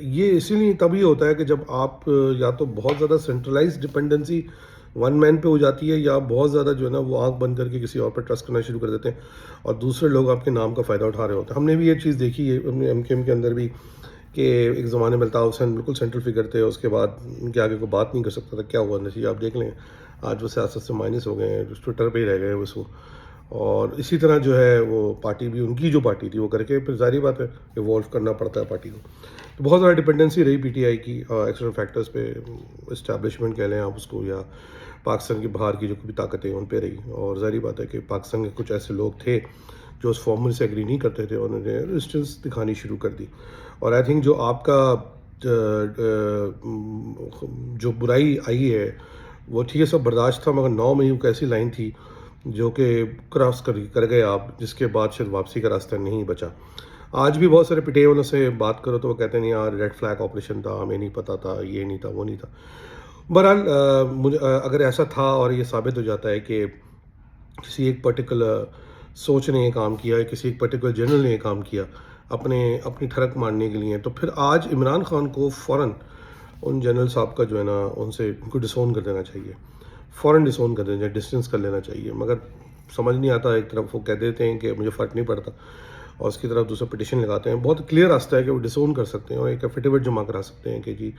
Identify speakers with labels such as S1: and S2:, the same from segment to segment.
S1: یہ اسی لیے تبھی ہوتا ہے کہ جب آپ یا تو بہت زیادہ سینٹرلائز ڈپینڈنسی ون مین پہ ہو جاتی ہے، یا بہت زیادہ جو ہے نا وہ آنکھ بند کر کے کسی اور پہ ٹرسٹ کرنا شروع کر دیتے ہیں اور دوسرے لوگ آپ کے نام کا فائدہ اٹھا رہے ہوتے ہیں. ہم نے بھی یہ چیز دیکھی ہے اپنے ایم کیو ایم کے اندر بھی، کہ ایک زمانے میں الطاف حسین بالکل سینٹرل فگر تھے، اس کے بعد ان کے آگے کوئی بات نہیں کر سکتا تھا. کیا ہوا نتیجہ آپ دیکھ لیں، آج وہ سیاست سے مائنس ہو گئے ہیں، ٹویٹر پہ ہی رہ گئے ہیں بس وہ. اور اسی طرح جو ہے وہ پارٹی بھی، ان کی جو پارٹی تھی وہ کر کے پھر ظاہری بات ہے ایوالو کرنا پڑتا ہے پارٹی کو. تو بہت زیادہ ڈپینڈنسی رہی پی ٹی آئی کی ایکسٹرنل فیکٹرز پہ، اسٹیبلشمنٹ کہہ لیں آپ اس کو، یا پاکستان کی باہر کی جو بھی طاقتیں ان پہ رہی. اور ظاہری بات ہے کہ پاکستان کے کچھ ایسے لوگ تھے جو اس فارمول سے ایگری نہیں کرتے تھے، اور انہوں نے ریزسٹنس دکھانی شروع کر دی. اور آئی تھنک جو آپ کا جو برائی آئی ہے وہ ٹھیک ہے سب برداشت تھا، مگر 9 مئی کو ایسی لائن تھی جو کہ کراس کر گئے آپ، جس کے بعد شاید واپسی کا راستہ نہیں بچا. آج بھی بہت سارے پٹے والوں سے بات کرو تو وہ کہتے ہیں نہیں یار ریڈ فلیگ آپریشن تھا، ہمیں نہیں پتہ تھا، یہ نہیں تھا، وہ نہیں تھا. بہرحال مجھے اگر ایسا تھا اور یہ ثابت ہو جاتا ہے کہ کسی ایک پرٹیکولر سوچ نے یہ کام کیا ہے، کسی ایک پرٹیکولر جنرل نے یہ کام کیا اپنی ٹھڑک مارنے کے لیے، تو پھر آج عمران خان کو فوراً ان جنرل صاحب کا جو ہے نا ان کو ڈسون کر دینا چاہیے، فوراً ڈسون کر دینا چاہیے، ڈسٹینس کر لینا چاہیے. مگر سمجھ نہیں آتا، ایک طرف وہ کہہ دیتے ہیں کہ مجھے فرق نہیں پڑتا، اور اس کی طرف دوسرا پٹیشن لگاتے ہیں. بہت کلیئر راستہ ہے کہ وہ ڈسون کر سکتے ہیں اور ایک ایفیڈیوٹ جمع کرا سکتے ہیں کہ جی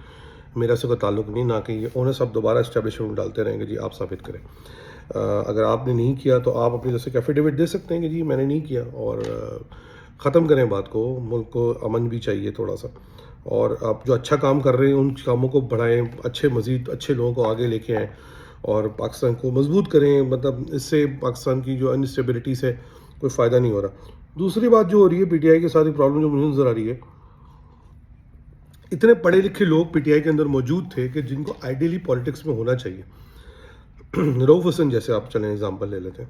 S1: میرا سے کوئی تعلق نہیں، نہ کہ یہ اونر صاحب دوبارہ اسٹیبلشمنٹ ڈالتے رہیں گے جی آپ ثابت کریں. اگر آپ نے نہیں کیا تو آپ اپنی طرف سے ایفیڈیوٹ دے سکتے ہیں کہ جی میں نے نہیں کیا، اور ختم کریں بات کو. ملک کو امن بھی چاہیے تھوڑا سا، اور آپ جو اچھا کام کر رہے ہیں ان کاموں کو بڑھائیں، مزید اچھے لوگوں کو آگے لے کے آئیں اور پاکستان کو مضبوط کریں. مطلب اس سے پاکستان کی جو انسٹیبلٹی سے کوئی فائدہ نہیں ہو رہا. دوسری بات جو ہو رہی ہے پی ٹی آئی کے ساتھ پرابلم جو مجھے نظر آ رہی ہے، اتنے پڑھے لکھے لوگ پی ٹی آئی کے اندر موجود تھے کہ جن کو آئیڈیلی پالیٹکس میں ہونا چاہیے. رؤف حسن جیسے آپ چلیں اگزامپل لے لیتے ہیں،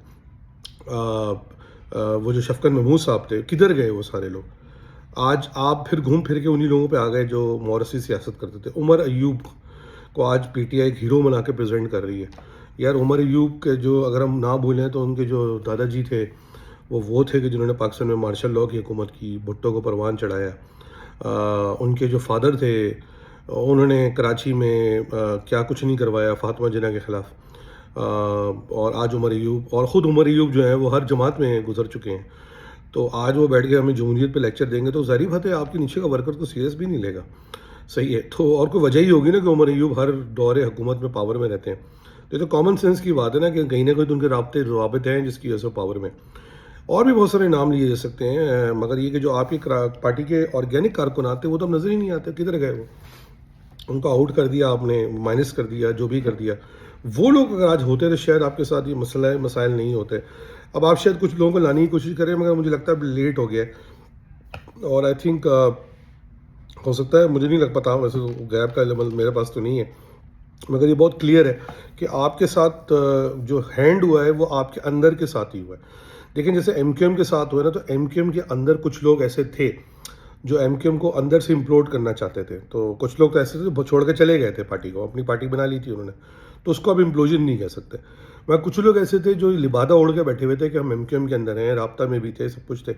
S1: وہ جو شفقت محمود صاحب تھے، کدھر گئے وہ سارے لوگ؟ آج آپ پھر گھوم پھر کے انہی لوگوں پہ آ گئے جو مورثی سیاست کرتے تھے. عمر ایوب کو آج پی ٹی آئی ایک ہیرو بنا کے پریزنٹ کر رہی ہے. یار عمر ایوب کے جو اگر ہم نہ بھولیں تو ان کے جو دادا جی تھے وہ تھے کہ جنہوں نے پاکستان میں مارشل لاء کی حکومت کی، بھٹو کو پروان چڑھایا. ان کے جو فادر تھے انہوں نے کراچی میں کیا کچھ نہیں کروایا فاطمہ جناح کے خلاف. اور آج عمر ایوب، اور خود عمر ایوب جو ہیں وہ ہر جماعت میں گزر چکے ہیں. تو آج وہ بیٹھ کے ہمیں جمہوریت پہ لیکچر دیں گے تو ظاہری بات ہے آپ کے نیچے کا ورکر تو سیریس بھی نہیں لے گا. صحیح ہے، تو اور کوئی وجہ ہی ہوگی نا کہ عمر ایوب ہر دور حکومت میں پاور میں رہتے ہیں. یہ تو کامن سینس کی بات ہے نا کہ کہیں نہ کہیں تو ان کے روابط ہیں جس کی وجہ سے پاور میں. اور بھی بہت سارے نام لیے جا سکتے ہیں، مگر یہ کہ جو آپ کی پارٹی کے آرگینک کارکنات تھے وہ تو اب نظر ہی نہیں آتے، کدھر گئے وہ؟ ان کو آؤٹ کر دیا آپ نے، مائنس کر دیا، جو بھی کر دیا. وہ لوگ اگر آج ہوتے تو شاید آپ کے ساتھ یہ مسائل نہیں ہوتے. اب آپ شاید کچھ لوگوں کو لانے کی کوشش کریں، مگر مجھے لگتا ہے اب لیٹ ہو گیا ہے. اور آئی تھنک ہو سکتا ہے، مجھے نہیں لگ پتا، ویسے غیب کا علم میرے پاس تو نہیں ہے، مگر یہ بہت کلیئر ہے کہ آپ کے ساتھ جو ہینڈ ہوا ہے وہ آپ کے اندر کے ساتھ ہی ہوا ہے. لیکن جیسے ایم کیو ایم کے ساتھ ہوا ہے نا، تو ایم کیو ایم کے اندر کچھ لوگ ایسے تھے جو ایم کیو ایم کو اندر سے امپلوڈ کرنا چاہتے تھے. تو کچھ لوگ تو ایسے تھے جو چھوڑ کے چلے گئے تھے پارٹی کو، اپنی پارٹی بنا لی تھی انہوں نے، تو اس کو اب امپلوژن نہیں کہہ سکتے. مگر کچھ لوگ ایسے تھے جو لبادہ اوڑھ کے بیٹھے ہوئے تھے کہ ہم ایم کیو ایم کے اندر ہیں، رابطہ میں بھی تھے، سب کچھ تھے،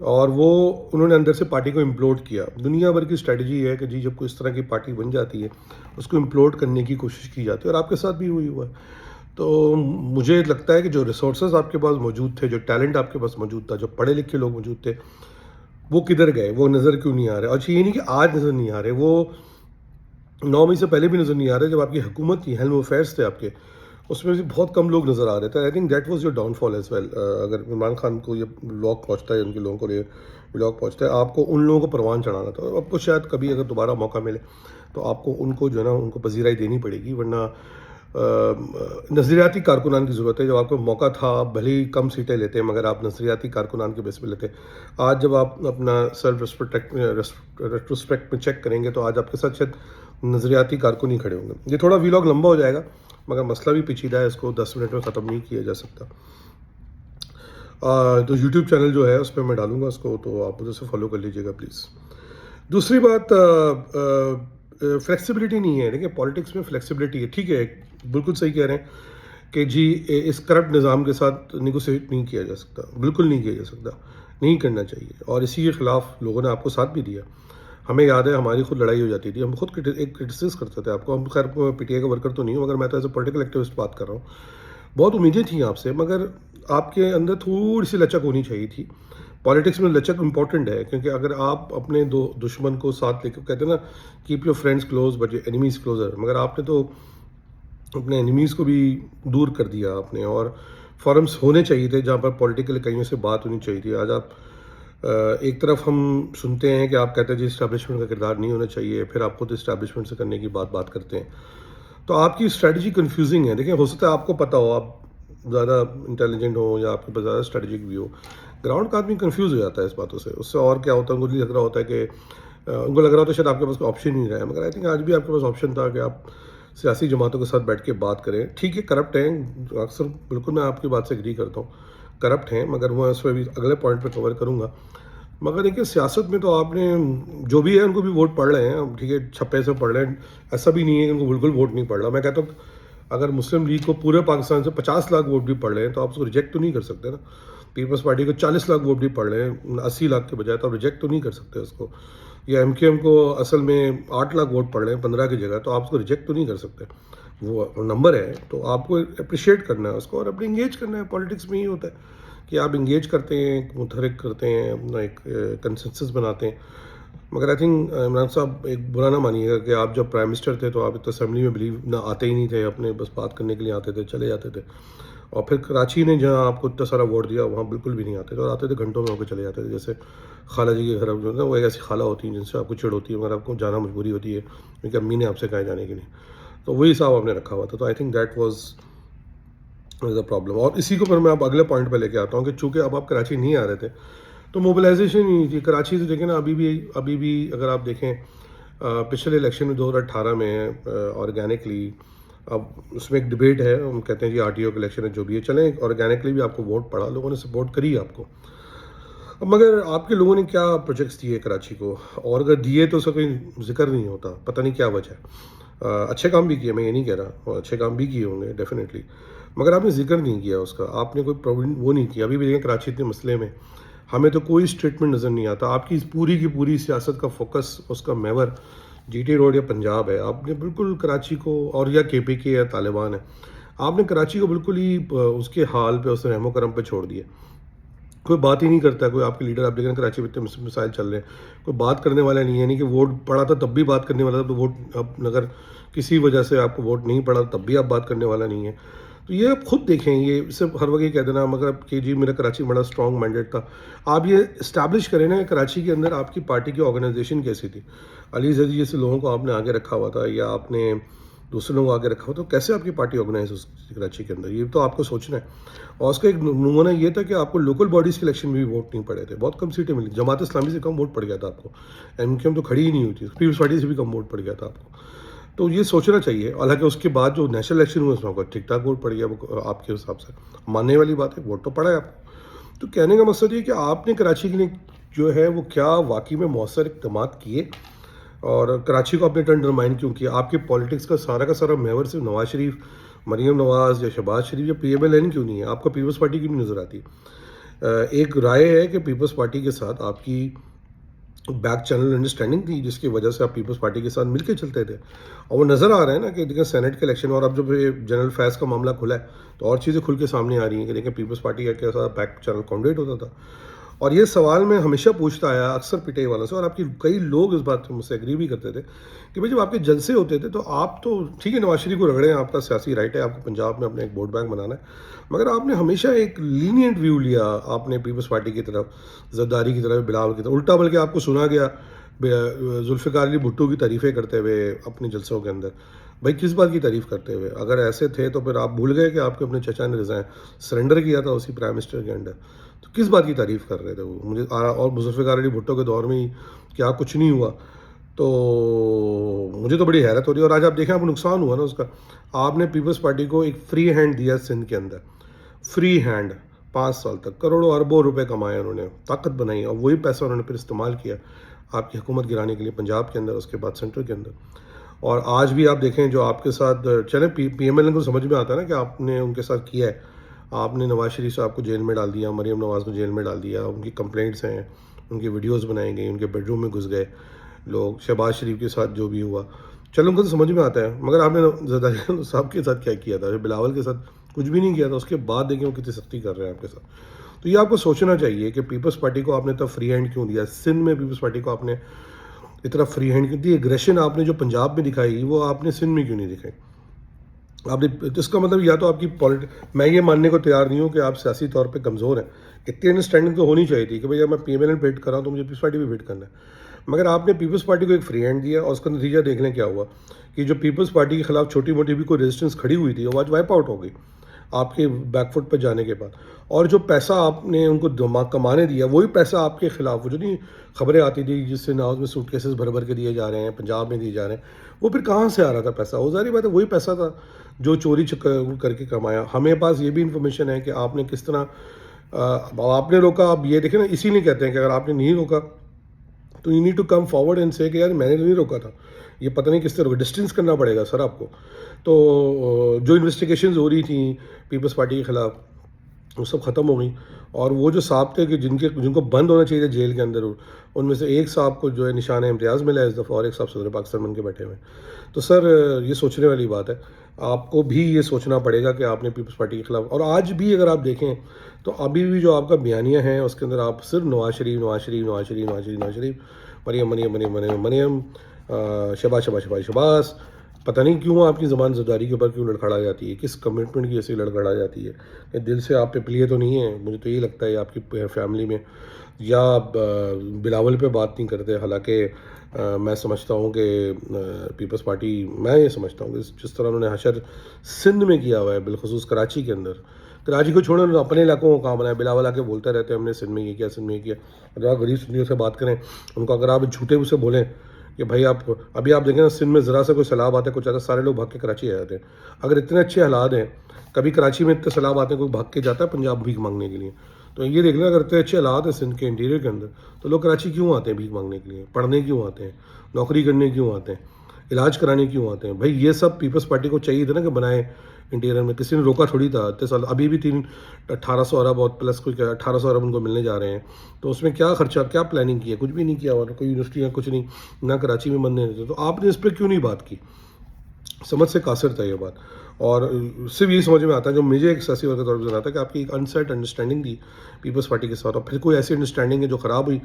S1: اور وہ انہوں نے اندر سے پارٹی کو امپلوڈ کیا. دنیا بھر کی اسٹریٹجی ہے کہ جی جب کوئی اس طرح کی پارٹی بن جاتی ہے اس کو امپلوڈ کرنے کی کوشش کی جاتی ہے، اور آپ کے ساتھ بھی ہوئی ہوا ہے. تو مجھے لگتا ہے کہ جو ریسورسز آپ کے پاس موجود تھے، جو ٹیلنٹ آپ کے پاس موجود تھا، جو پڑھے لکھے لوگ موجود تھے، وہ کدھر گئے؟ وہ نظر کیوں نہیں آ رہے؟ اور یہ نہیں کہ آج نظر نہیں آ رہے، وہ 9 مئی سے پہلے بھی نظر نہیں آ رہے. جب آپ کی حکومت تھی، ہیلم افیئرس تھے آپ کے، اس میں بھی بہت کم لوگ نظر آ رہے تھے. I think that was your downfall as well. اگر عمران خان کو یہ بلاگ پہنچتا ہے، ان کے لوگوں کو یہ بلاگ پہنچتا ہے، آپ کو ان لوگوں کو پروان چڑھانا تھا. آپ کو شاید کبھی اگر دوبارہ موقع ملے تو آپ کو ان کو جو ہے نا ان کو پذیرائی دینی پڑے گی، ورنہ نظریاتی کارکنان کی ضرورت ہے. جب آپ کو موقع تھا آپ بھلے ہی کم سیٹیں لیتے مگر آپ نظریاتی کارکنان کے بیس پہ لیتے. آج جب آپ اپنا سیلف ریسپیکٹ میں چیک کریں گے تو آج آپ کے ساتھ شاید نظریاتی کارکن ہی کھڑے ہوں گے. یہ تھوڑا ویلاگ لمبا ہو جائے گا مگر مسئلہ بھی پیچیدہ ہے، اس کو 10 منٹ میں ختم نہیں کیا جا سکتا. تو یوٹیوب چینل جو ہے اس پہ میں ڈالوں گا اس کو، تو آپ ادھر سے فالو کر لیجیے گا پلیز. دوسری بات، فلیکسیبلٹی نہیں ہے. دیکھیں پالیٹکس میں فلیکسیبلٹی ہے، ٹھیک ہے، بالکل صحیح کہہ رہے ہیں کہ جی اس کرپٹ نظام کے ساتھ نیگوسیٹ نہیں کیا جا سکتا، بالکل نہیں کیا جا سکتا. نہیں کرنا چاہیے، اور اسی کے خلاف لوگوں نے آپ کو ساتھ بھی دیا. ہمیں یاد ہے ہماری خود لڑائی ہو جاتی تھی، ہم خود ایک کرٹیسائز کرتے تھے آپ کو. ہم خیر پی ٹی آئی کا ورکر تو نہیں ہوں، مگر میں تو ایز اے پولیٹیکل ایکٹیوسٹ بات کر رہا ہوں. بہت امیدیں تھیں آپ سے، مگر آپ کے اندر تھوڑی سی لچک ہونی چاہیے تھی. پالیٹکس میں لچک امپورٹنٹ ہے، کیونکہ اگر آپ اپنے دشمن کو ساتھ لے کے کہتے ہیں نا keep your friends close but your enemies closer, مگر آپ نے تو اپنے اینیمیز کو بھی دور کر دیا آپ نے. اور فورمس ہونے چاہیے تھے جہاں پر پولیٹیکل اکائیوں سے بات ہونی چاہیے تھی. آج آپ ایک طرف ہم سنتے ہیں کہ آپ کہتے ہیں جی اسٹیبلشمنٹ کا کردار نہیں ہونا چاہیے، پھر آپ خود اسٹیبلشمنٹ سے کرنے کی بات کرتے ہیں. تو آپ کی اسٹریٹجی کنفیوزنگ ہے. دیکھیں، ہو سکتا ہے آپ کو پتہ ہو، آپ زیادہ انٹیلیجنٹ ہو یا آپ کے پاس زیادہ اسٹریٹجک بھی ہو. گراؤنڈ کا آدمی کنفیوز ہو جاتا ہے اس باتوں سے. اس سے اور کیا ہوتا ہے، ان کو لگ رہا ہوتا ہے کہ ان کو لگ رہا ہوتا ہے شاید آپ کے پاس کوئی آپشن نہیں رہا ہے. مگر آئی تھنک آج بھی آپ کے پاس آپشن تھا کہ آپ سیاسی جماعتوں کے ساتھ بیٹھ کے بات کریں. ٹھیک ہے، کرپٹ ہیں اکثر، بالکل میں آپ کی بات سے ایگری کرتا ہوں، کرپٹ ہیں، مگر میں اس پہ بھی اگلے پوائنٹ پہ کور کروں گا. مگر دیکھیے سیاست میں تو آپ نے جو بھی ہے ان کو بھی ووٹ پڑھ رہے ہیں، ٹھیک ہے، چھپے سے پڑھ رہے ہیں. ایسا بھی نہیں ہے کہ ان کو بالکل ووٹ نہیں پڑھ رہا. میں کہتا ہوں اگر مسلم لیگ کو پورے پاکستان سے 50 لاکھ ووٹ بھی پڑھ رہے ہیں تو آپ اس کو ریجیکٹ تو نہیں کر سکتے نا. پیپلز پارٹی کو 40 لاکھ ووٹ بھی پڑھ رہے ہیں 80 لاکھ کے بجائے، تو آپ ریجیکٹ تو نہیں کر سکتے اس کو. یا ایم کیو ایم کو اصل میں 8 لاکھ ووٹ پڑھ رہے ہیں 15 کی جگہ، تو آپ اس کو ریجیکٹ تو نہیں کر سکتے. وہ نمبر ہے، تو آپ کو اپریشیٹ کرنا ہے اس کو اور اپنے انگیج کرنا ہے. پالیٹکس میں ہی ہوتا ہے کہ آپ انگیج کرتے ہیں، متحرک کرتے ہیں، اپنا ایک کنسنسس بناتے ہیں. مگر آئی تھنک عمران صاحب ایک برا نہ مانیے گا کہ آپ جب پرائم منسٹر تھے تو آپ اتنا اسمبلی میں بلیو نہ آتے ہی نہیں تھے، اپنے بس بات کرنے کے لیے آتے تھے، چلے جاتے تھے. اور پھر کراچی نے جہاں آپ کو اتنا سارا ووٹ دیا وہاں بالکل بھی نہیں آتے تھے، اور آتے تھے گھنٹوں میں ہو کے چلے جاتے تھے. جیسے خالہ جی کے گھر جو ہے نا، وہ ایک ایسی خالہ ہوتی ہیں جن سے آپ کو چڑ ہوتی ہے مگر آپ کو جانا مجبوری ہوتی ہے کیونکہ امی نے آپ سے کہا جانے کے لیے. تو وہی حساب آپ نے رکھا ہوا تھا. تو آئی think that was a problem. اور اسی کو پھر میں اب اگلے پوائنٹ پہ لے کے آتا ہوں کہ چونکہ اب آپ کراچی نہیں آ رہے تھے تو موبلائزیشن ہی نہیں تھی. کراچی سے دیکھیں نا، ابھی بھی اگر آپ دیکھیں پچھلے الیکشن میں 2018 میں آرگینکلی، اب اس میں ایک ڈبیٹ ہے، ہم کہتے ہیں جی آر ٹی او کا الیکشن ہے جو بھی ہے، چلیں آرگینکلی بھی آپ کو ووٹ پڑا، لوگوں نے سپورٹ کری آپ کو. اب مگر آپ کے لوگوں نے کیا پروجیکٹس دیے کراچی کو، اور اگر دیے تو اس کا کوئی ذکر نہیں ہوتا. پتہ نہیں کیا وجہ ہے. اچھے کام بھی کیے، میں یہ نہیں کہہ رہا، اور اچھے کام بھی کیے ہوں گے ڈیفینیٹلی، مگر آپ نے ذکر نہیں کیا اس کا. آپ نے کوئی وہ نہیں کیا. ابھی بھی دیکھیں کراچی اتنے مسئلے میں ہمیں تو کوئی اسٹیٹمنٹ نظر نہیں آتا. آپ کی پوری کی پوری سیاست کا فوکس، اس کا محور جی ٹی روڈ یا پنجاب ہے. آپ نے بالکل کراچی کو، اور یا کے پی کے یا طالبان ہے، آپ نے کراچی کو بالکل ہی اس کے حال پہ، اس رحم و کرم پہ چھوڑ دیا. کوئی بات ہی نہیں کرتا. کوئی آپ کے لیڈر، آپ دیکھیں کراچی میں اتنے مسائل چل رہے ہیں، کوئی بات کرنے والا نہیں ہے. نہیں کہ ووٹ پڑا تھا تب بھی بات کرنے والا تھا، تو ووٹ اب اگر کسی وجہ سے آپ کو ووٹ نہیں پڑا تب بھی آپ بات کرنے والا نہیں ہے. تو یہ آپ خود دیکھیں، یہ صرف ہر وقت یہ کہہ دینا مگر کہ جی میرا کراچی بڑا اسٹرانگ مینڈیٹ تھا. آپ یہ اسٹیبلش کریں نا کہ کراچی کے اندر آپ کی پارٹی کی آرگنائزیشن کیسی تھی. علی زیدی جیسے لوگوں کو آپ نے آگے رکھا ہوا تھا، یا آپ نے دوسرے لوگوں کو آگے رکھا ہوا تھا، کیسے آپ کی پارٹی آرگنائز ہو کراچی کے اندر، یہ تو آپ کو سوچنا ہے. اور اس کا ایک نمونہ یہ تھا کہ آپ کو لوکل باڈیز کے الیکشن میں بھی ووٹ نہیں پڑے تھے. بہت کم سیٹیں ملی. جماعت اسلامی سے کم ووٹ پڑ گیا تھا آپ کو. ایم کیو ایم تو کھڑی ہی نہیں ہوئی تھی. پیپلز پارٹی سے بھی کم ووٹ پڑ گیا تھا آپ کو. تو یہ سوچنا چاہیے. حالانکہ اس کے بعد جو نیشنل الیکشن ہوئے اس میں آپ کو ٹھیک ٹھاک ووٹ پڑ گیا آپ کے حساب سے، ماننے والی بات ہے، ووٹ تو پڑا ہے آپ کو. تو کہنے کا مقصد یہ کہ آپ نے کراچی کے لیے جو ہے وہ کیا واقعی میں مؤثر اقدامات کیے، اور کراچی کو اپنے ٹرن ڈرمائن کیوں کیا. آپ کے پالیٹکس کا سارا محور صرف نواز شریف، مریم نواز یا شہباز شریف یا پی ایم ایل این کیوں نہیں ہے. آپ کو پیپلز پارٹی کیوں نہیں نظر آتی. ایک رائے ہے کہ پیپلز پارٹی کے ساتھ آپ کی بیک چینل انڈرسٹینڈنگ تھی، جس کی وجہ سے آپ پیپلز پارٹی کے ساتھ مل کے چلتے تھے. اور وہ نظر آ رہا ہے نا کہ دیکھیں سینٹ کے الیکشن، اور اب جب جنرل فیض کا معاملہ کھلا ہے تو اور چیزیں کھل کے سامنے آ رہی ہیں کہ دیکھیں پیپلز پارٹی کا کیسا بیک چینل کینڈیڈیٹ ہوتا تھا. اور یہ سوال میں ہمیشہ پوچھتا آیا اکثر پی ٹی آئی والوں سے، اور آپ کی کئی لوگ اس بات مجھ سے ایگری بھی کرتے تھے کہ بھائی جب آپ کے جلسے ہوتے تھے تو آپ تو ٹھیک ہے نواز شریف کو رگڑیں، آپ کا سیاسی رائٹ ہے، آپ کو پنجاب میں اپنے ایک ووٹ بینک بنانا ہے، مگر آپ نے ہمیشہ ایک لینینٹ ویو لیا. آپ نے پیپلز پارٹی کی طرف، زرداری کی طرف، بلاول کی طرف الٹا، بلکہ آپ کو سنا گیا ذوالفقار علی بھٹو کی تعریفیں کرتے ہوئے اپنے جلسوں کے اندر. بھائی کس بات کی تعریف کرتے ہوئے؟ اگر ایسے تھے تو پھر آپ بھول گئے کہ آپ کے اپنے چچا نے ریزائن سرنڈر کیا تھا اسی پرائم منسٹر کے انڈر. تو کس بات کی تعریف کر رہے تھے وہ مجھے. اور ذوالفقار علی بھٹو کے دور میں ہی کیا کچھ نہیں ہوا. تو مجھے تو بڑی حیرت ہو رہی ہے. اور آج آپ دیکھیں آپ کو نقصان ہوا نا اس کا. آپ نے پیپلز پارٹی کو ایک فری ہینڈ دیا سندھ کے اندر، فری ہینڈ. 5 سال تک کروڑوں اربوں روپے کمائے انہوں نے، طاقت بنائی، اور وہی پیسہ انہوں نے پھر استعمال کیا آپ کی حکومت گرانے کے لیے پنجاب کے اندر، اس کے بعد سینٹر کے اندر. اور آج بھی آپ دیکھیں جو آپ کے ساتھ چلیں پی ایم ایل این کو سمجھ میں آتا ہے نا کہ آپ نے ان کے ساتھ کیا ہے. آپ نے نواز شریف صاحب کو جیل میں ڈال دیا, مریم نواز کو جیل میں ڈال دیا, ان کی کمپلینٹس ہیں, ان کی ویڈیوز بنائی گئی, ان کے بیڈ روم میں گھس گئے لوگ, شہباز شریف کے ساتھ جو بھی ہوا چلو ان کو تو سمجھ میں آتا ہے, مگر آپ نے زرداری صاحب کے ساتھ کیا کیا تھا, بلاول کے ساتھ کچھ بھی نہیں کیا تھا, اس کے بعد دیکھیں وہ کتنی سختی کر رہے ہیں آپ کے ساتھ. تو یہ آپ کو سوچنا چاہیے کہ پیپلز پارٹی کو آپ نے اتنا فری ہینڈ کیوں دیا, سندھ میں پیپلز پارٹی کو آپ نے اتنا فری ہینڈ کیوں دی, ایگریشن آپ نے جو پنجاب میں دکھائی وہ آپ نے سندھ میں کیوں نہیں دکھائی. آپ نے اس کا مطلب یا تو آپ کی میں یہ ماننے کو تیار نہیں ہوں کہ آپ سیاسی طور پہ کمزور ہیں, اتنی انڈرسٹینڈنگ تو ہونی چاہیے تھی کہ بھائی میں پی ایم ایل این پیٹ کر رہا ہوں تو مجھے پیپلز پارٹی بھی پیٹ کرنا ہے, مگر آپ نے پیپلز پارٹی کو ایک فری ہینڈ دیا اور اس کا نتیجہ دیکھ لیں کیا ہوا کہ جو پیپلز پارٹی کے خلاف چھوٹی موٹی بھی کوئی ریزسٹنس کھڑی ہوئی تھی وہ آج وائپ آؤٹ ہو گئی آپ کے بیک فٹ پہ جانے کے بعد. اور جو پیسہ آپ نے ان کو کمانے دیا وہی پیسہ آپ کے خلاف, وہ جو نہیں خبریں آتی تھی جس سے ناؤز میں سوٹ کیسز بھر بھر کے دیے جا رہے ہیں, پنجاب میں دیے جا رہے ہیں, وہ پھر کہاں سے آ رہا تھا پیسہ, وہ ظاہری بات ہے وہی پیسہ تھا جو چوری کر کے کمایا. ہمیں پاس یہ بھی انفارمیشن ہے کہ آپ نے کس طرح آپ نے روکا. آپ یہ دیکھیں نا, اسی لیے کہتے ہیں کہ اگر آپ نے نہیں روکا تو you need to come forward and سے کہ یار میں نے نہیں روکا تھا, یہ پتہ نہیں کس طرح روکا, ڈسٹینس کرنا پڑے گا سر آپ کو. تو جو انویسٹیگیشنز ہو رہی تھیں پیپلز پارٹی کے خلاف وہ سب ختم ہو گئی, اور وہ جو صاحب تھے کہ جن کو بند ہونا چاہیے تھا جیل کے اندر, ان میں سے ایک صاحب کو جو ہے نشان امتیاز ملا ہے اس دفعہ, اور ایک صاحب صدر پاکستان بن کے بیٹھے ہوئے. تو سر یہ سوچنے والی بات ہے, آپ کو بھی یہ سوچنا پڑے گا کہ آپ نے پیپلز پارٹی کے خلاف, اور آج بھی اگر آپ دیکھیں تو ابھی بھی جو آپ کا بیانیہ ہے اس کے اندر آپ صرف نواز شریف نواز شریف نواز شریف نواز شریف نواز شریف مریم مریم مریم مریم مریم شہباز شہباز شہباز شہباز, پتہ نہیں کیوں آپ کی زبان زرداری کے اوپر کیوں لڑکھڑا جاتی ہے, کس کمٹمنٹ کی ایسی لڑکھڑا جاتی ہے, کہ دل سے آپ پہ پلیے تو نہیں ہے. مجھے تو یہ لگتا ہے آپ کی فیملی میں یا بلاول پہ بات نہیں کرتے, حالانکہ میں سمجھتا ہوں کہ پیپلز پارٹی, میں یہ سمجھتا ہوں کہ جس طرح انہوں نے حشر سندھ میں کیا ہوا ہے, بالخصوص کراچی کے اندر, کراچی کو چھوڑیں انہوں نے اپنے علاقوں کو کام بنایا. بلاول آ کے بولتے رہتے ہیں ہم نے سندھ میں یہ کیا سندھ میں یہ کیا. اگر آپ غریب سندھیوں سے بات کریں ان کو, اگر آپ جھوٹے اسے بولیں کہ بھائی آپ ابھی آپ دیکھیں نا سندھ میں ذرا سے کوئی سیلاب آتا ہے کچھ آتا ہے سارے لوگ بھاگ کے کراچی آ جاتے ہیں. اگر اتنے اچھے حالات ہیں, کبھی کراچی میں اتنے سیلاب آتے ہیں کوئی بھاگ کے جاتا ہے پنجاب بھیک مانگنے کے لیے. تو یہ دیکھ لیں اگر اتنے اچھے حالات ہیں سندھ کے انٹیریئر کے اندر تو لوگ کراچی کیوں آتے ہیں بھیک مانگنے کے لیے, پڑھنے کیوں آتے ہیں, نوکری کرنے کیوں آتے ہیں, علاج کرانے کیوں آتے ہیں. بھائی یہ سب پیپلز پارٹی کو چاہیے تھا نا کہ بنائے انٹیریئر میں, کسی نے روکا تھوڑی تھا. اتنے سال ابھی بھی 1800 ارب اور پلس کوئی 1800 ارب ان کو ملنے جا رہے ہیں, تو اس میں کیا خرچہ, کیا پلاننگ کی ہے, کچھ بھی نہیں کیا, اور کوئی یونیورسٹی یا کچھ نہیں, نہ کراچی میں بننے دیتے. تو آپ نے اس پہ کیوں نہیں بات کی, سمجھ سے قاصر تھا یہ بات. اور صرف یہی سمجھ میں آتا ہے جو مجھے ایک سیاسی ورکر کے طور پر نظر آتا ہے کہ آپ کی ایک انسیٹ انڈرسٹینڈنگ تھی پیپلز پارٹی کے ساتھ, اور پھر کوئی ایسی انڈرسٹینڈنگ ہے جو خراب ہوئی.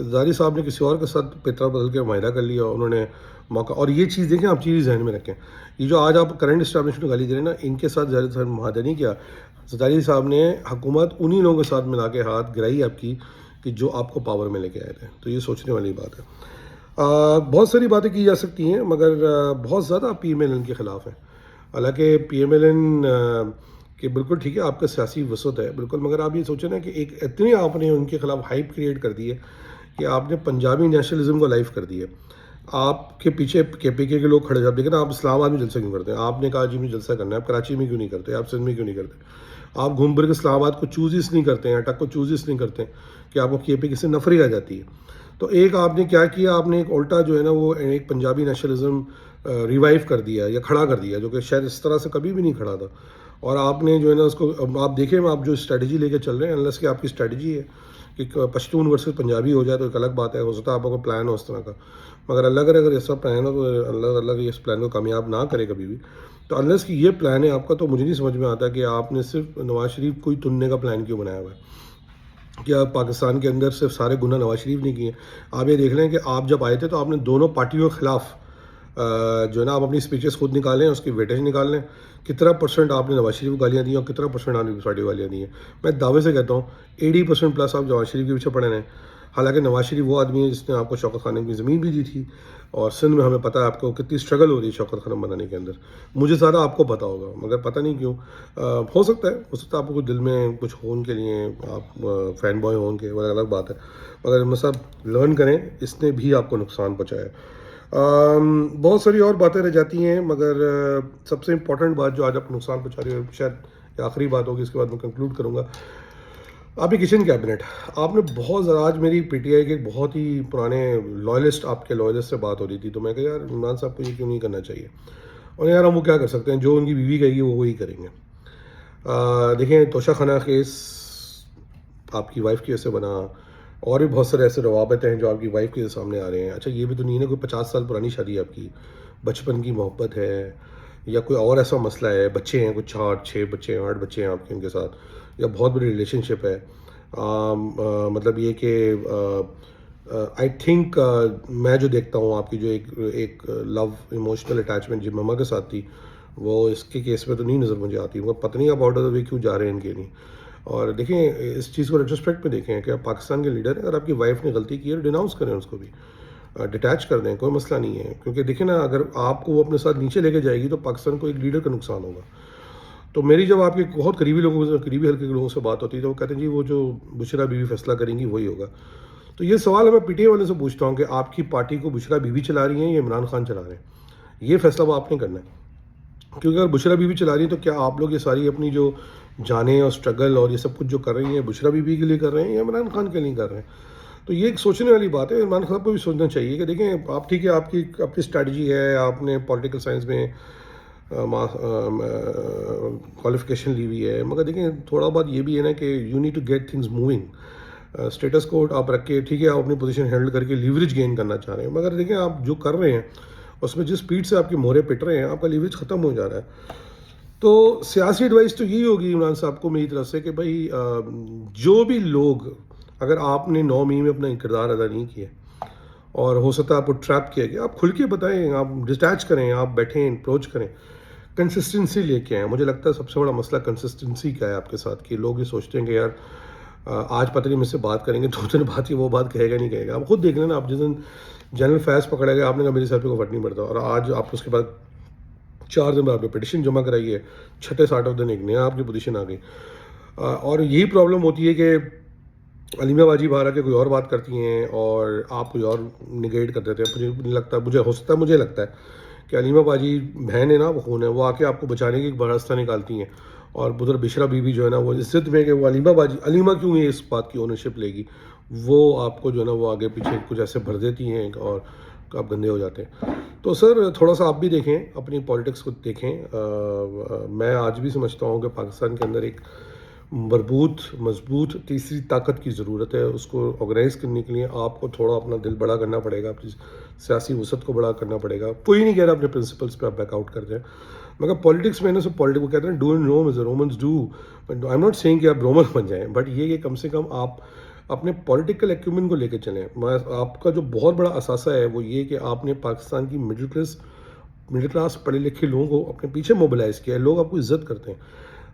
S1: زاری صاحب نے کسی اور کے ساتھ پیترا بدل کے معاہدہ کر لیا, انہوں نے موقع. اور یہ چیز دیکھیں آپ, چیز ذہن میں رکھیں, یہ جو آج آپ کرنٹ اسٹیبلشمنٹ گالی دے رہے ہیں نا, ان کے ساتھ زیادہ معاہدہ نہیں کیا. زرداری صاحب نے حکومت انہی لوگوں کے ساتھ ملا کے ہاتھ گرائی آپ کی کہ جو آپ کو پاور میں لے کے آئے تھے. تو یہ سوچنے والی بات ہے. بہت ساری باتیں کی جا سکتی ہیں مگر بہت زیادہ پی ایم ایل این کے خلاف ہیں. حالانکہ پی ایم ایل این کہ بالکل ٹھیک ہے آپ کا سیاسی وسعت ہے بالکل, مگر آپ یہ سوچیں نا کہ ایک اتنی آپ نے ان کے خلاف ہائپ کریٹ کر دی ہے کہ آپ نے پنجابی نیشنلزم کو لائف کر دی ہے. آپ کے پیچھے کے پی کے لوگ کھڑے جاتے, لیکن آپ اسلام آباد میں جلسہ کیوں کرتے ہیں؟ آپ نے کہا جی میں جلسہ کرنا ہے, آپ کراچی میں کیوں نہیں کرتے, آپ سندھ میں کیوں نہیں کرتے, آپ گھوم پھر کے اسلام آباد کو چوز اس نہیں کرتے ہیں, اٹک کو چوز اس نہیں کرتے کہ آپ کو کے پی کے سے نفری آ جاتی ہے. تو ایک آپ نے کیا کیا, آپ نے ایک الٹا جو ہے نا وہ ایک پنجابی نیشنلزم ریوائیو کر دیا یا کھڑا کر دیا, جو کہ شاید اس طرح سے کبھی بھی نہیں کھڑا تھا. اور آپ نے جو ہے نا اس کو, آپ دیکھیں آپ جو اسٹریٹجی لے کے چل رہے ہیں, انلیس کہ آپ کی اسٹریٹجی ہے کہ پشتون ورسز پنجابی ہو جائے تو ایک الگ بات ہے, ہو سکتا ہے آپ کو پلان ہو اس طرح کا, مگر اللہ کرے اگر ایسا پلان ہو تو اللہ اس پلان کو کامیاب نہ کرے کبھی بھی. تو انلیس کہ یہ پلان ہے آپ کا, تو مجھے نہیں سمجھ میں آتا کہ آپ نے صرف نواز شریف کو ہی تننے کا پلان کیوں بنایا ہوا ہے. کیا پاکستان کے اندر صرف سارے گناہ نواز شریف نے کیے؟ آپ یہ دیکھ لیں کہ آپ جب آئے تھے تو آپ نے دونوں پارٹیوں کے خلاف جو ہے نا آپ اپنی اسپیچز خود نکالیں, اس کی ویٹیج نکال لیں, کتنا پرسنٹ آپ نے نواز شریف کو گالیاں دی اور کتنا پرسنٹ آپ نے پیپلز پارٹی کو گالیاں دی ہیں. میں دعوے سے کہتا ہوں 80% پلس آپ نواز شریف کے پیچھے پڑے ہیں. حالانکہ نواز شریف وہ آدمی ہے جس نے آپ کو شوکت خان کی زمین بھی دی تھی, اور سندھ میں ہمیں پتہ ہے آپ کو کتنی اسٹرگل ہو رہی ہے شوکت خان بنانے کے اندر. مجھے زیادہ آپ کو پتہ ہوگا, مگر پتہ نہیں کیوں, ہو سکتا ہے آپ کو دل میں کچھ ہو ان کے لیے, آپ فین بوائے ہوں کے, وہ الگ بات ہے, مگر ہم سب لرن کریں, اس نے بھی آپ کو نقصان پہنچایا. بہت ساری اور باتیں رہ جاتی ہیں, مگر سب سے امپورٹنٹ بات جو آج آپ کو نقصان پہنچا رہی ہے, شاید آخری بات ہوگی, اس کے بعد میں کنکلوڈ کروں گا. آپ کی کچن کیبنٹ, آپ نے بہت زیادہ, آج میری پی ٹی آئی کے بہت ہی پرانے لوائلسٹ, آپ کے لوائلسٹ سے بات ہو رہی تھی, تو میں کہا یار عمران صاحب کو یہ کیوں نہیں کرنا چاہیے, اور یار ہم وہ کیا کر سکتے ہیں, جو ان کی بیوی کہے گی وہ وہی کریں گے. دیکھیں توشہ خانہ کیس آپ کی وائف کی وجہ سے بنا، اور بھی بہت سارے ایسے روابط ہیں جو آپ کی وائف کے سامنے آ رہے ہیں. اچھا یہ بھی تو نہیں ہے کوئی 50 سال پرانی شادی ہے آپ کی، بچپن کی محبت ہے یا کوئی اور ایسا مسئلہ ہے، بچے ہیں کچھ 6 بچے ہیں 8 بچے ہیں آپ کے ان کے ساتھ، یا بہت بڑی ریلیشن شپ ہے. مطلب یہ کہ آئی تھنک میں جو دیکھتا ہوں آپ کی جو ایک لو ایموشنل اٹیچمنٹ جن مما کے ساتھ تھی، وہ اس کے کیس میں تو نہیں نظر مجھے آتی. وہ پتہ نہیں آپ آؤٹ آف دا وے کیوں جا رہے ہیں ان کے نہیں. اور دیکھیں اس چیز کو ریٹروسپیکٹ میں دیکھیں کہ آپ پاکستان کے لیڈر ہیں، اگر آپ کی وائف نے غلطی کی ہے ڈیناؤنس کریں اس کو بھی، ڈیٹیچ کر دیں، کوئی مسئلہ نہیں ہے. کیونکہ دیکھیں نا اگر آپ کو وہ اپنے ساتھ نیچے لے کے جائے گی تو پاکستان کو ایک لیڈر کا نقصان ہوگا. تو میری جب آپ کے بہت قریبی لوگوں سے، قریبی حلقے کے لوگوں سے بات ہوتی ہے تو وہ کہتے ہیں جی وہ جو بشرا بیوی فیصلہ کریں گی وہی ہوگا. تو یہ سوال میں پی ٹی آئی والے سے پوچھتا ہوں کہ آپ کی پارٹی کو بشرا بیوی چلا رہی ہیں یا عمران خان چلا رہے ہیں؟ یہ فیصلہ وہ آپ نے کرنا ہے. کیونکہ اگر بشرا بیوی چلا رہی ہیں تو کیا آپ لوگ یہ ساری اپنی جو جانیں اور اسٹرگل اور یہ سب کچھ جو کر رہی ہیں بشرا بیوی کے لیے کر رہے ہیں یا عمران خان کے لیے کر رہے ہیں؟ تو یہ ایک سوچنے والی بات ہے. عمران خان کو بھی سوچنا چاہیے کہ دیکھیں آپ ٹھیک ہے آپ کی اپنی اسٹریٹجی ہے، آپ نے پولیٹیکل سائنس میں کوالیفیکیشن لی ہوئی ہے، مگر دیکھیں تھوڑا بہت یہ بھی ہے نا کہ you need to get things moving. Status quo آپ رکھ کے ٹھیک ہے آپ اپنی پوزیشن ہینڈل کر کے لیوریج گین کرنا چاہ رہے ہیں، مگر دیکھیں آپ جو کر رہے ہیں اس میں جس اسپیڈ سے آپ کے مورے پٹ رہے ہیں آپ کا لیوریج ختم ہو جا رہا ہے. تو سیاسی ایڈوائس تو یہی ہوگی عمران صاحب کو میری طرف سے کہ بھائی جو بھی لوگ، اگر آپ نے 9 مئی میں اپنا کردار ادا نہیں کیا اور ہو سکتا ہے آپ کو ٹریپ کیا گیا، آپ کھل کے بتائیں، آپ ڈسٹیچ کریں، آپ بیٹھیں اپروچ کریں، کنسسٹنسی لے کے آئیں. مجھے لگتا ہے سب سے بڑا مسئلہ کنسسٹنسی کا ہے آپ کے ساتھ، کہ لوگ یہ سوچتے ہیں کہ یار آج پتہ نہیں مجھ سے بات کریں گے 2 دن بعد وہ بات کہے گا نہیں کہے گا. آپ خود دیکھ لینا، آپ جس دن جنرل فیض پکڑا گیا آپ نے کہا میری سر پہ کوئی فرق نہیں پڑتا، اور آج آپ اس کے بعد 4 دن بعد آپ نے پٹیشن جمع کرائی ہے، چھٹے 60 دن ایک نیا آپ کی پوزیشن آ گئی. اور یہی پرابلم ہوتی ہے کہ علیمہ باجی باہر آ کے کوئی اور بات کرتی ہیں اور آپ کوئی اور نگیٹ کر دیتے ہیں. مجھے نہیں لگتا، مجھے ہو سکتا ہے مجھے لگتا ہے کہ علیمہ باجی بہن ہے نا، وہ خون ہے، وہ آ کے آپ کو بچانے کی ایک راستہ نکالتی ہیں. اور ادھر بشرا بیوی جو ہے نا وہ اس ضد میں کہ وہ علیمہ کیوں یہ اس بات کی اونرشپ لے گی، وہ آپ کو جو ہے نا وہ آگے پیچھے کچھ ایسے بھر دیتی ہیں اور آپ گندے ہو جاتے ہیں. تو سر تھوڑا سا آپ بھی دیکھیں، اپنی پالیٹکس کو دیکھیں. میں آج بھی سمجھتا ہوں کہ پاکستان کے اندر ایک مربوط مضبوط تیسری طاقت کی ضرورت ہے. اس کو آرگنائز کرنے کے لیے آپ کو تھوڑا اپنا دل بڑا کرنا پڑے گا، اپنی سیاسی وسعت کو بڑا کرنا پڑے گا. کوئی نہیں کہہ رہا اپنے پرنسپلس پہ آپ بیک آؤٹ کر دیں، مگر پالیٹکس میں نا سب پالیٹکس کو کہتے ہیں do in Rome as Romans do. I am not seeing کہ آپ رومن بن جائیں، بٹ یہ کہ کم سے کم آپ اپنے پولیٹیکل ایکومن کو لے کے چلیں. آپ کا جو بہت بڑا اثاثہ ہے وہ یہ کہ آپ نے پاکستان کی مڈل کلاس پڑھے لکھے لوگوں کو اپنے پیچھے موبلائز کیا ہے. لوگ آپ کو عزت کرتے ہیں،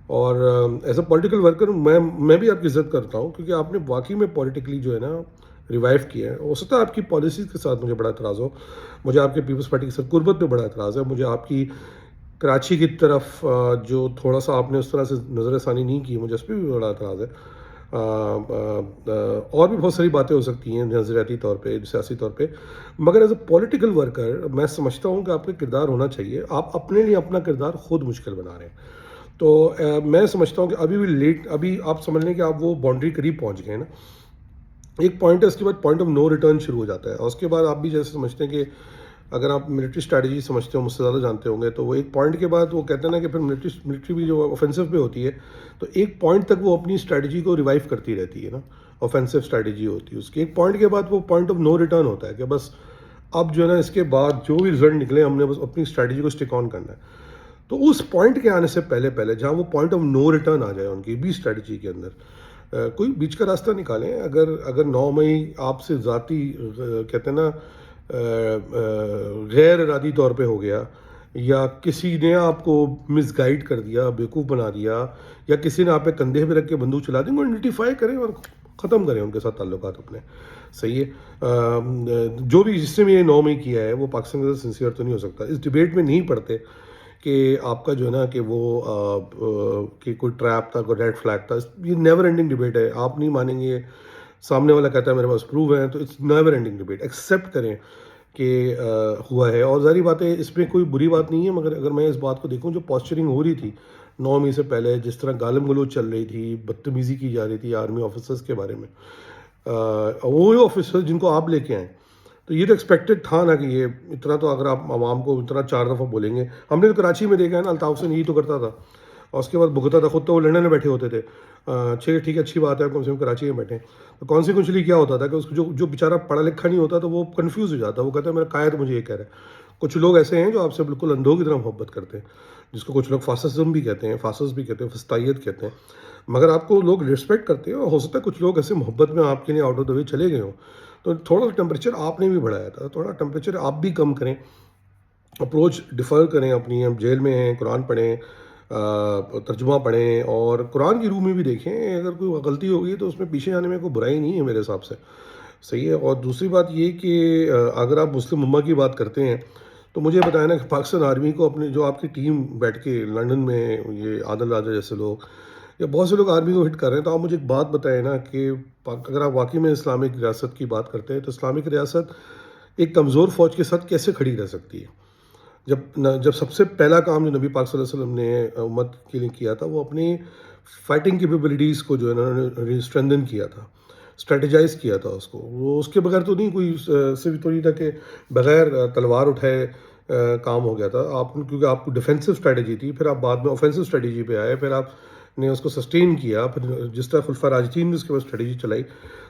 S1: اور ایز اے پولیٹیکل ورکر میں بھی آپ کی عزت کرتا ہوں، کیونکہ آپ نے واقعی میں پولیٹیکلی جو ہے نا ریوائیو کیا ہے. ہو سکتا ہے آپ کی پالیسیز کے ساتھ مجھے بڑا اعتراض ہو، مجھے آپ کے پیپلز پارٹی کے ساتھ قربت پہ بڑا اعتراض ہے، مجھے آپ کی کراچی کی طرف جو تھوڑا سا آپ نے اس طرح سے نظر ثانی نہیں کی، مجھے اس پہ بھی بڑا اعتراض ہے. اور بھی بہت ساری باتیں ہو سکتی ہیں نظریاتی طور پہ، سیاسی طور پہ، مگر ایز اے پولیٹیکل ورکر میں سمجھتا ہوں کہ آپ کا کردار ہونا چاہیے. آپ اپنے لیے اپنا کردار خود مشکل بنا رہے ہیں. تو میں سمجھتا ہوں کہ ابھی بھی لیٹ، ابھی آپ سمجھ لیں کہ آپ وہ باؤنڈری قریب پہنچ گئے ہیں نا. ایک پوائنٹ ہے، اس کے بعد پوائنٹ آف نو ریٹرن شروع ہو جاتا ہے، اور اس کے بعد آپ بھی جیسے سمجھتے ہیں کہ اگر آپ ملٹری اسٹریٹجی سمجھتے ہو، مجھ سے زیادہ جانتے ہوں گے، تو وہ ایک پوائنٹ کے بعد وہ کہتے ہیں نا کہ پھر ملٹری بھی جو آفینسو پہ ہوتی ہے تو ایک پوائنٹ تک وہ اپنی اسٹریٹجی کو ریوائیو کرتی رہتی ہے نا. آفینسو اسٹریٹجی ہوتی ہے اس کی، ایک پوائنٹ کے بعد وہ پوائنٹ آف نو ریٹرن ہوتا ہے کہ بس اب جو ہے نا اس کے بعد جو بھی رزلٹ نکلے ہم نے بس اپنی اسٹریٹجی کو اسٹک آن کرنا ہے. تو اس پوائنٹ کے آنے سے پہلے جہاں وہ پوائنٹ آف نو ریٹرن آ جائے ان کی بھی اسٹریٹجی کے اندر، کوئی بیچ کا راستہ نکالیں. اگر 9 مئی آپ سے ذاتی کہتے ہیں نا غیر ارادی طور پہ ہو گیا، یا کسی نے آپ کو مس گائیڈ کر دیا، بیوقوف بنا دیا، یا کسی نے آپ پہ کندھے پہ رکھ کے بندوق چلا دی، وہ آئیڈینٹیفائی کریں اور ختم کریں ان کے ساتھ تعلقات اپنے. صحیح ہے، جو بھی جس نے بھی یہ 9 مئی کیا ہے وہ پاکستان کے ساتھ سنسیئر تو نہیں ہو سکتا. اس ڈبیٹ میں نہیں پڑتے کہ آپ کا جو ہے نا کہ وہ کہ کوئی ٹریپ تھا، کوئی ریڈ فلیگ تھا. یہ نیور اینڈنگ ڈبیٹ ہے، آپ نہیں مانیں گے. سامنے والا کہتا ہے میرے پاس پروف ہے، تو it's never ending debate. Accept کریں کہ ہوا ہے، اور ظاہری بات ہے اس میں کوئی بری بات نہیں ہے. مگر اگر میں اس بات کو دیکھوں جو پوسچرنگ ہو رہی تھی 9 مئی سے پہلے، جس طرح گالم گلوچ چل رہی تھی، بدتمیزی کی جا رہی تھی آرمی آفیسرز کے بارے میں، وہی آفیسر جن کو آپ لے کے آئیں، تو یہ تو ایکسپیکٹڈ تھا نا کہ یہ اتنا تو اگر آپ عوام کو اتنا 4 دفعہ بولیں گے. ہم نے تو کراچی میں دیکھا ہے نا، الطاف حسین یہی تو کرتا تھا. اور اس کے بعد بھگتا تھا خود، تو وہ لندن میں بیٹھے ہوتے تھے. ٹھیک ہے، اچھی بات ہے، کم سے کم کراچی میں بیٹھے. تو کانسیکوینشلی کیا ہوتا تھا کہ اس کو جو بیچارہ پڑھا لکھا نہیں ہوتا تو وہ کنفیوز ہو جاتا. وہ کہتا ہے میرا قائد مجھے یہ کہہ رہا ہے. کچھ لوگ ایسے ہیں جو آپ سے بالکل اندھوں کی طرح محبت کرتے ہیں، جس کو کچھ لوگ فاسسزم بھی کہتے ہیں، فاسس بھی کہتے ہیں، فسطائیت کہتے ہیں. مگر آپ کو لوگ رسپیکٹ کرتے ہیں، اور ہو سکتا ہے کچھ لوگ ایسے محبت میں آپ کے لیے آؤٹ آف دا وے چلے گئے ہوں. تو تھوڑا سا ٹمپریچر آپ نے بھی بڑھایا تھا، تھوڑا ٹمپریچر آپ بھی کم کریں، اپروچ ڈیفر کریں اپنی. اب جیل میں ہیں، قرآن پڑھیں، ترجمہ پڑھیں، اور قرآن کی روح میں بھی دیکھیں. اگر کوئی غلطی ہوگی تو اس میں پیچھے جانے میں کوئی برائی نہیں ہے میرے حساب سے. صحیح ہے. اور دوسری بات یہ کہ اگر آپ مسلم امہ کی بات کرتے ہیں تو مجھے بتایا نا کہ پاکستان آرمی کو اپنے جو آپ کی ٹیم بیٹھ کے لنڈن میں، یہ عادل راجہ جیسے لوگ یا بہت سے لوگ آرمی کو ہٹ کر رہے ہیں، تو آپ مجھے ایک بات بتائیں نا کہ اگر آپ واقعی میں اسلامک ریاست کی بات کرتے ہیں تو اسلامک ریاست ایک کمزور فوج کے ساتھ کیسے کھڑی رہ سکتی ہے؟ جب سب سے پہلا کام جو نبی پاک صلی اللہ علیہ وسلم نے امت کے لیے کیا تھا، وہ اپنی فائٹنگ کیپیبلٹیز کو جو ہے انہوں نے اسٹرینتھن کیا تھا، اسٹریٹجائز کیا تھا اس کو. وہ اس کے بغیر تو نہیں کوئی صرف تو نہیں تھا کہ بغیر تلوار اٹھائے کام ہو گیا تھا. آپ کیونکہ آپ کو ڈیفینسو اسٹریٹجی تھی، پھر آپ بعد میں اوفینسو اسٹریٹجی پہ آئے، پھر آپ نے اس کو سسٹین کیا، پھر جس طرح خلفاء راشدین نے اس کے بعد اسٹریٹجی چلائی.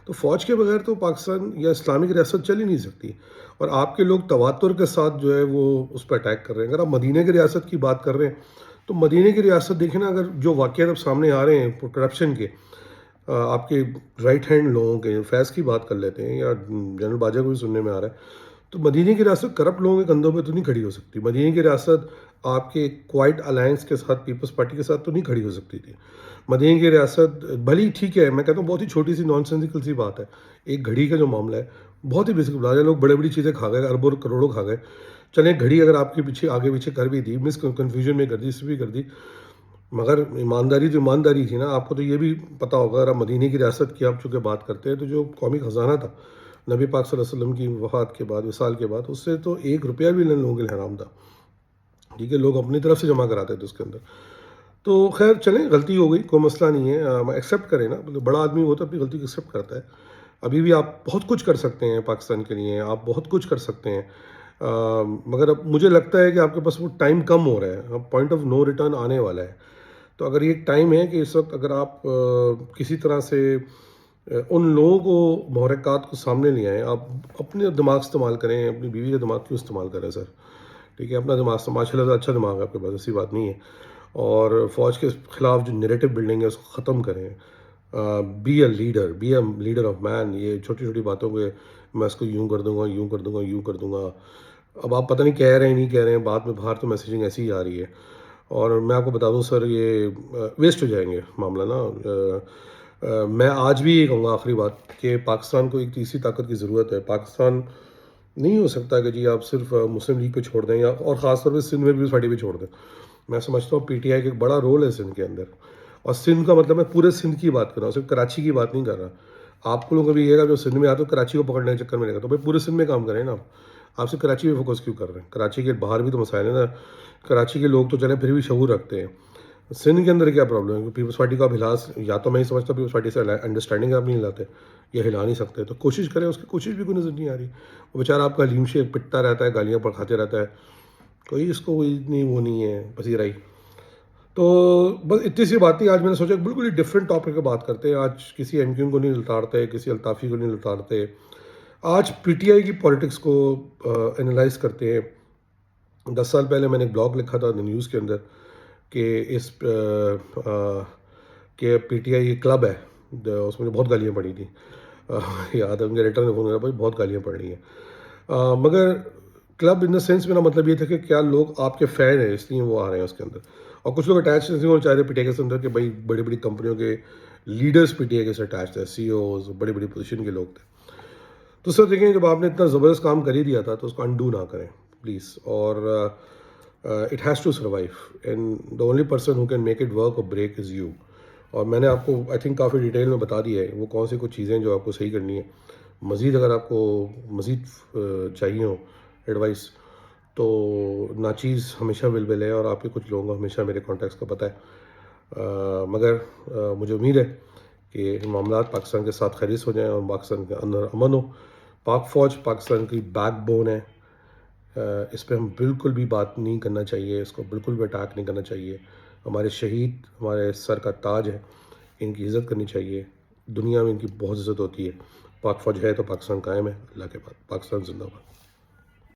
S1: تو فوج کے بغیر تو پاکستان یا اسلامک ریاست چل ہی نہیں سکتی. اور آپ کے لوگ تواتر کے ساتھ جو ہے وہ اس پہ اٹیک کر رہے ہیں. اگر آپ مدینہ کی ریاست کی بات کر رہے ہیں تو مدینہ کی ریاست دیکھیں نا، اگر جو واقعات اب سامنے آ رہے ہیں کرپشن کے، آپ کے رائٹ ہینڈ لوگوں کے، فیض کی بات کر لیتے ہیں یا جنرل باجوہ کو بھی سننے میں آ رہا ہے، تو مدینہ کی ریاست کرپٹ لوگوں کے کندھوں پہ تو نہیں کھڑی ہو سکتی. مدینہ کی ریاست آپ کے کوائٹ الائنس کے ساتھ، پیپلز پارٹی کے ساتھ تو نہیں کھڑی ہو سکتی تھی. مدینہ کی ریاست بھلی ٹھیک ہے، میں کہتا ہوں بہت ہی چھوٹی سی نان سینسیکل سی بات ہے، ایک گھڑی کا جو معاملہ ہے بہت ہی بیسک بات ہے. لوگ بڑے بڑی چیزیں کھا گئے، اربوں کروڑوں کھا گئے. چلیں گھڑی اگر آپ کے پیچھے آگے پیچھے کر بھی دی، مس کنفیوژن میں کر دی، اس بھی کر دی، مگر ایمانداری تو ایمانداری تھی نا. آپ کو تو یہ بھی پتہ ہوگا، اگر آپ مدینہ کی ریاست کی آپ چونکہ بات کرتے ہیں، تو جو قومی خزانہ تھا نبی پاک صلی اللہ علیہ وسلم کی وفات کے بعد، وصال کے بعد، اس سے تو 1 روپیہ بھی لوگوں کے لیے حرام تھا. ٹھیک ہے، لوگ اپنی طرف سے جمع کراتے تھے اس کے اندر. تو خیر چلیں، غلطی ہو گئی، کوئی مسئلہ نہیں ہے، ایکسیپٹ کریں نا. بڑا آدمی وہ تو اپنی غلطی کو ایکسیپٹ کرتا ہے. ابھی بھی آپ بہت کچھ کر سکتے ہیں پاکستان کے لیے، آپ بہت کچھ کر سکتے ہیں. مگر اب مجھے لگتا ہے کہ آپ کے پاس وہ ٹائم کم ہو رہا ہے، اب پوائنٹ آف نو ریٹرن آنے والا ہے. تو اگر یہ ٹائم ہے کہ اس وقت اگر آپ کسی طرح سے ان لوگوں کو، محرکات کو سامنے لے آئیں، آپ اپنے دماغ استعمال کریں. اپنی بیوی کا دماغ کیوں استعمال کریں سر؟ ٹھیک ہے، اپنا دماغ استعمال، ماشاء اللہ اچھا دماغ ہے آپ کے پاس، ایسی بات نہیں ہے. اور فوج کے خلاف جو نیریٹو بلڈنگ ہے اس کو ختم کریں. بی اے لیڈر آف مین. یہ چھوٹی چھوٹی باتوں پہ میں اس کو یوں کر دوں گا، یوں کر دوں گا، یوں کر دوں گا. اب آپ پتہ نہیں کہہ رہے ہیں نہیں کہہ رہے ہیں، بعد میں باہر تو میسیجنگ ایسی ہی آ رہی ہے. اور میں آپ کو بتا دوں سر، یہ ویسٹ ہو جائیں گے معاملہ نا. میں آج بھی یہ کہوں گا آخری بات کہ پاکستان کو ایک تیسری طاقت کی ضرورت ہے. پاکستان نہیں ہو سکتا کہ جی آپ صرف مسلم لیگ پہ چھوڑ دیں، یا اور خاص طور پہ سندھ میں پیپلز پارٹی پہ چھوڑ دیں. میں سمجھتا ہوں پی ٹی آئی کا ایک بڑا رول ہے سندھ کے اندر. اور سندھ کا مطلب میں پورے سندھ کی بات کر رہا ہوں، صرف کراچی کی بات نہیں کر رہا. آپ کو لوگ کبھی یہ گا جو سندھ میں آتے ہو کراچی کو پکڑنے کے چکر میں لے گا، تو بھائی پورے سندھ میں کام کریں نا. آپ صرف کراچی پہ فوکس کیوں کر رہے ہیں؟ کراچی کے باہر بھی تو مسائل ہیں نا. کراچی کے لوگ تو چلیں پھر بھی شعور رکھتے ہیں. سندھ کے اندر کیا پرابلم ہے؟ پیپلز پارٹی کو آپ ہلا، یا تو میں ہی سمجھتا پیپلز پارٹی سے انڈرسٹینڈنگ آپ نہیں لاتے، یا ہلا نہیں سکتے. تو کوشش کریں، اس کی کوشش بھی کوئی نظر نہیں آ رہی. وہ بیچارہ آپ کا حلیم شیخ پٹتا رہتا ہے، گالیاں پڑھاتے رہتا ہے، کوئی اس کو کوئی اتنی وہ نہیں ہے پذیرائی. تو بس اتنی سی بات تھی. آج میں نے سوچا بالکل ہی ڈفرینٹ ٹاپک پہ بات کرتے ہیں. آج کسی ایم کیو کو نہیں لتاڑتے، کسی الطافی کو نہیں لتاڑتے. آج پی ٹی آئی کی پالیٹکس کو انالائز کرتے ہیں. 10 سال پہلے میں نے ایک بلاگ لکھا تھا نیوز کے اندر کہ اس کہ پی ٹی آئی ایک کلب ہے، اس میں بہت گالیاں پڑی تھیں. یاد ہے، ان کے ایڈیٹر نے فون کرا، بہت گالیاں پڑ رہی ہیں. مگر کلب ان دا سینس میرا مطلب یہ تھا کہ کیا لوگ آپ کے فین ہیں اس لیے وہ آ رہے ہیں اس کے اندر. اور کچھ لوگ اٹیچ نہیں ہونا چاہ رہے پی ٹی آئی کے اندر کہ بھائی بڑی بڑی کمپنیوں کے لیڈرز پی ٹی آئی کے سے اٹیچ تھے، سی اوز، بڑی بڑی پوزیشن کے لوگ تھے. تو سر دیکھیں، جب آپ نے اتنا زبردست کام کر ہی دیا تھا تو اس کو انڈو نہ کریں پلیز. اور it has to survive, and the only person who can make it work or break is you. اور میں نے آپ کو آئی تھنک کافی ڈیٹیل میں بتا دیا ہے وہ کون سی کچھ چیزیں جو آپ کو صحیح کرنی ہے. مزید اگر آپ کو مزید چاہیے ہو ایڈوائس تو ناچیز ہمیشہ اویلیبل ہے، اور آپ کے کچھ لوگوں کو ہمیشہ میرے کانٹیکٹس کا پتہ ہے. مگر مجھے امید ہے کہ معاملات پاکستان کے ساتھ خیریت ہو جائیں اور پاکستان کے اندر امن ہو. پاک فوج پاکستان کی بیک بون ہے. اس پہ ہم بالکل بھی بات نہیں کرنا چاہیے، اس کو بالکل بھی اٹیک نہیں کرنا چاہیے. ہمارے شہید ہمارے سر کا تاج ہے، ان کی عزت کرنی چاہیے. دنیا میں ان کی بہت عزت ہوتی ہے. پاک فوج ہے تو پاکستان قائم ہے. اللہ کے بعد پاکستان زندہ باد.